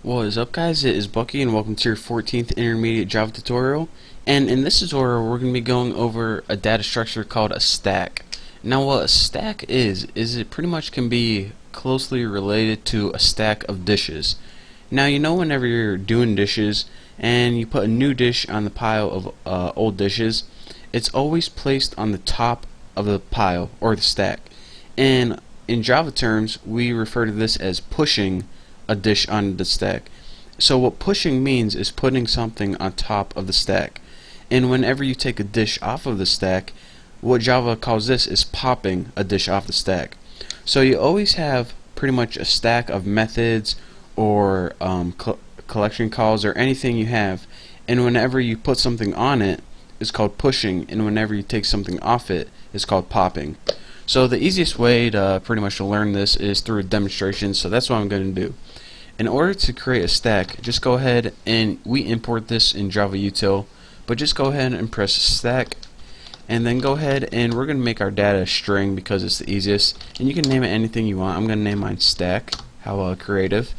What is up, guys? It is Bucky and welcome to your 14th intermediate Java tutorial. And in this tutorial we're going to be going over a data structure called a stack. Now what a stack is it pretty much can be closely related to a stack of dishes. Now you know whenever you're doing dishes and you put a new dish on the pile of old dishes, it's always placed on the top of the pile or the stack. And in Java terms we refer to this as pushing a dish on the stack. So what pushing means is putting something on top of the stack. And whenever you take a dish off of the stack, what Java calls this is popping a dish off the stack. So you always have pretty much a stack of methods or collection calls or anything you have, and whenever you put something on it, it's called pushing, and whenever you take something off it, it's called popping. So the easiest way to pretty much learn this is through a demonstration, so that's what I'm going to do. In order to create a stack, just go ahead and we import this in Java util, but just go ahead and press stack, and then go ahead and we're going to make our data a string because it's the easiest, and you can name it anything you want. I'm going to name mine stack, how creative,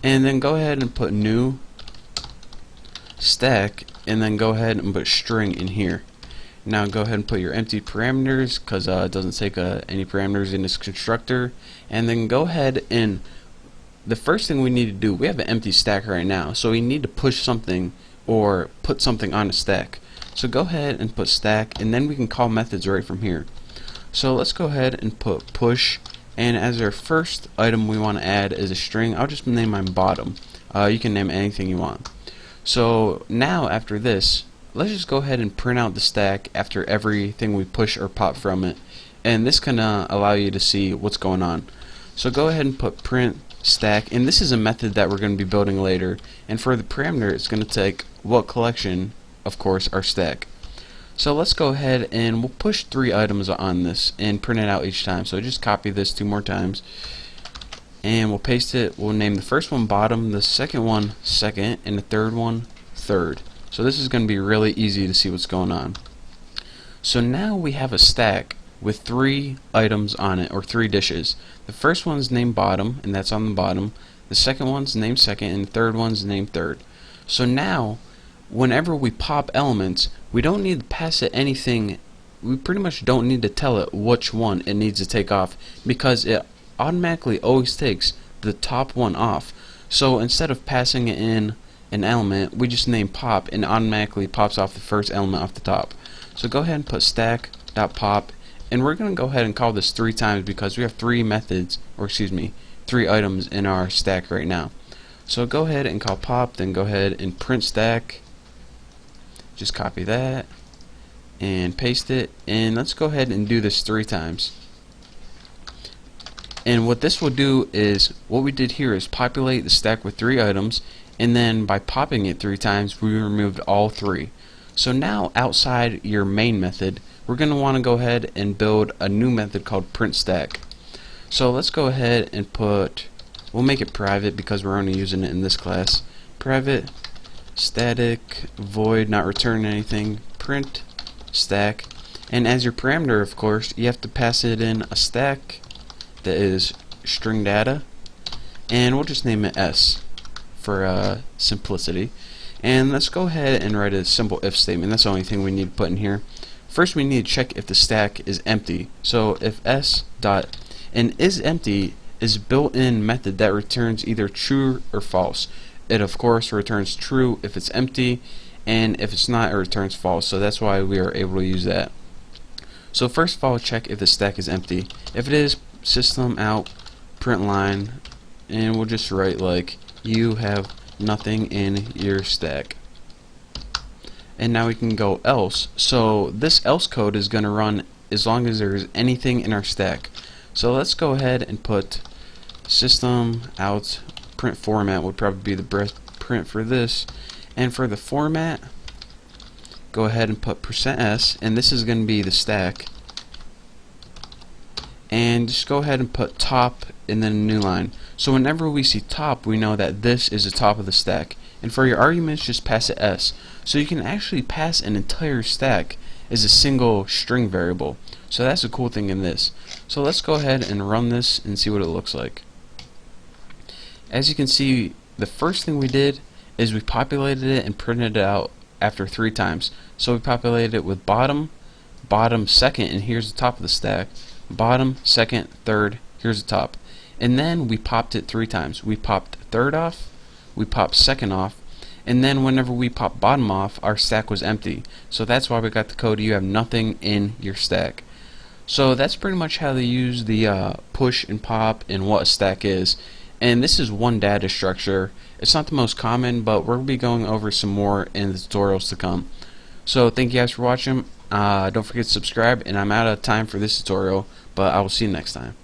and then go ahead and put new stack, and then go ahead and put string in here. Now go ahead and put your empty parameters because it doesn't take any parameters in this constructor, and then go ahead and the first thing we need to do, we have an empty stack right now, so we need to push something or put something on a stack. So go ahead and put stack, and then we can call methods right from here. So let's go ahead and put push, and as our first item we want to add is a string. I'll just name mine bottom. You can name anything you want. So now after this, let's just go ahead and print out the stack after everything we push or pop from it, and this can allow you to see what's going on. So go ahead and put print stack, and this is a method that we're going to be building later, and for the parameter it's going to take what collection, of course, our stack. So let's go ahead and we'll push 3 items on this and print it out each time. So just copy this 2 more times and we'll paste it. We'll name the first one bottom, the second one second, and the third one third. So this is going to be really easy to see what's going on. So now we have a stack with 3 items on it, or 3 dishes. The first one's named bottom, and that's on the bottom. The second one's named second, and the third one's named third. So now, whenever we pop elements, we don't need to pass it anything. We pretty much don't need to tell it which one it needs to take off, because it automatically always takes the top one off. So instead of passing it in an element, we just name pop, and automatically pops off the first element off the top. So go ahead and put stack.pop, and we're going to go ahead and call this 3 times because we have 3 methods, or excuse me, 3 items in our stack right now. So go ahead and call pop, then go ahead and print stack. Just copy that and paste it, and let's go ahead and do this 3 times. And what this will do is, what we did here is populate the stack with 3 items, and then by popping it 3 times we removed all 3. So now outside your main method, we're going to want to go ahead and build a new method called print stack. So let's go ahead and we'll make it private because we're only using it in this class. Private static void, not return anything, print stack, and as your parameter, of course, you have to pass it in a stack that is string data, and we'll just name it S for simplicity. And let's go ahead and write a simple if statement. That's the only thing we need to put in here. First we need to check if the stack is empty. So if s dot and is empty is built-in method that returns either true or false. It of course returns true if it's empty, and if it's not, it returns false. So that's why we are able to use that. So first of all, check if the stack is empty. If it is, system out print line, and we'll just write like you have nothing in your stack. And now we can go else. So this else code is going to run as long as there's anything in our stack. So let's go ahead and put system out print format would probably be the best print for this. And for the format, go ahead and put %s, and this is going to be the stack. And just go ahead and put top and then a new line. So whenever we see top, we know that this is the top of the stack. And for your arguments, just pass it s. So you can actually pass an entire stack as a single string variable. So that's a cool thing in this. So let's go ahead and run this and see what it looks like. As you can see, the first thing we did is we populated it and printed it out after 3 times. So we populated it with bottom, bottom, second, and here's the top of the stack, bottom, second, third, here's the top. And then we popped it 3 times. We popped third off, we popped second off, and then whenever we popped bottom off, our stack was empty. So that's why we got the code, you have nothing in your stack. So that's pretty much how they use the push and pop and what a stack is. And this is one data structure. It's not the most common, but we're going to be going over some more in the tutorials to come. So thank you guys for watching. Don't forget to subscribe, and I'm out of time for this tutorial, but I will see you next time.